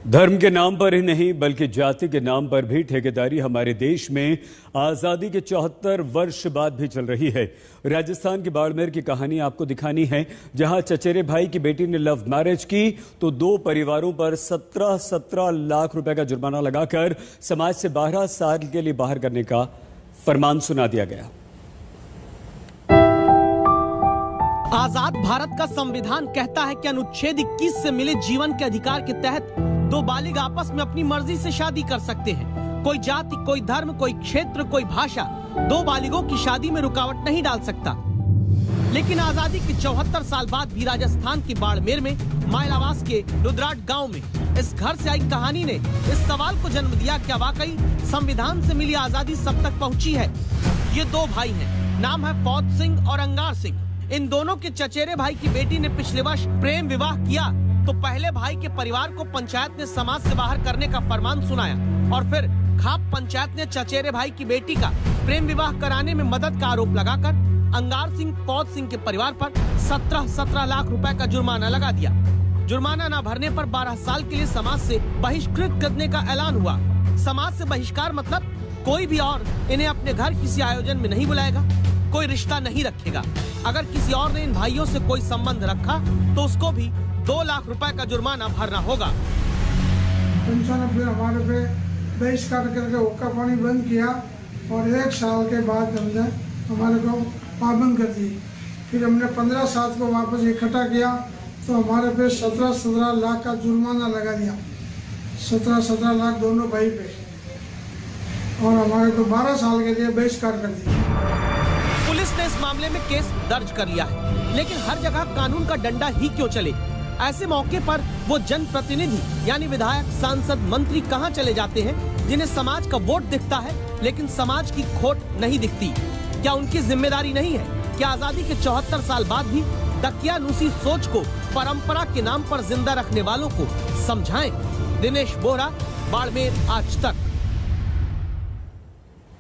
धर्म के नाम पर ही नहीं बल्कि जाति के नाम पर भी ठेकेदारी हमारे देश में आजादी के 74 वर्ष बाद भी चल रही है। राजस्थान के बाड़मेर की कहानी आपको दिखानी है, जहां चचेरे भाई की बेटी ने लव मैरिज की तो दो परिवारों पर 17 लाख रुपए का जुर्माना लगाकर समाज से 12 साल के लिए बाहर करने का फरमान सुना दिया गया। आजाद भारत का संविधान कहता है कि अनुच्छेद 21 से मिले जीवन के अधिकार के तहत दो बालिग आपस में अपनी मर्जी से शादी कर सकते हैं। कोई जाति, कोई धर्म, कोई क्षेत्र, कोई भाषा दो बालिगों की शादी में रुकावट नहीं डाल सकता। लेकिन आजादी के 74 साल बाद भी राजस्थान के बाड़मेर में माइलावास के रुद्राट गांव में इस घर से आई कहानी ने इस सवाल को जन्म दिया, क्या वाकई संविधान से मिली आजादी सब तक पहुंची है? ये दो भाई हैं, नाम है फौज सिंह और अंगार सिंह। इन दोनों के चचेरे भाई की बेटी ने पिछले वर्ष प्रेम विवाह किया तो पहले भाई के परिवार को पंचायत ने समाज से बाहर करने का फरमान सुनाया और फिर खाप पंचायत ने चचेरे भाई की बेटी का प्रेम विवाह कराने में मदद का आरोप लगाकर अंगार सिंह, फौज सिंह के परिवार पर 17 लाख रुपए का जुर्माना लगा दिया। जुर्माना न भरने पर 12 साल के लिए समाज से बहिष्कृत करने का ऐलान हुआ। समाज से बहिष्कार मतलब कोई भी और इन्हें अपने घर किसी आयोजन में नहीं बुलाएगा, कोई रिश्ता नहीं रखेगा। अगर किसी और ने इन भाइयों से कोई संबंध रखा तो उसको भी 2 लाख रुपए का जुर्माना भरना होगा। पंचायत ने फिर हमारे पे बहिष्कार करके हुक्का पानी बंद किया और 1 साल के बाद हमने हमारे को पाबंद कर दी। फिर हमने 15 साल को वापस इकट्ठा किया तो हमारे पे 17 लाख का जुर्माना लगा दिया। 17 लाख दोनों भाई पे, और हमारे को 12 साल के लिए बहिष्कार कर दिया। पुलिस ने इस मामले में केस दर्ज कर लिया है, लेकिन हर जगह कानून का डंडा ही क्यों चले? ऐसे मौके पर वो जनप्रतिनिधि यानी विधायक, सांसद, मंत्री कहां चले जाते हैं जिन्हें समाज का वोट दिखता है लेकिन समाज की खोट नहीं दिखती? क्या उनकी जिम्मेदारी नहीं है कि आजादी के 74 साल बाद भी दकियानूसी सोच को परंपरा के नाम पर जिंदा रखने वालों को समझाएं? दिनेश बोहरा, बाड़मेर, आज तक।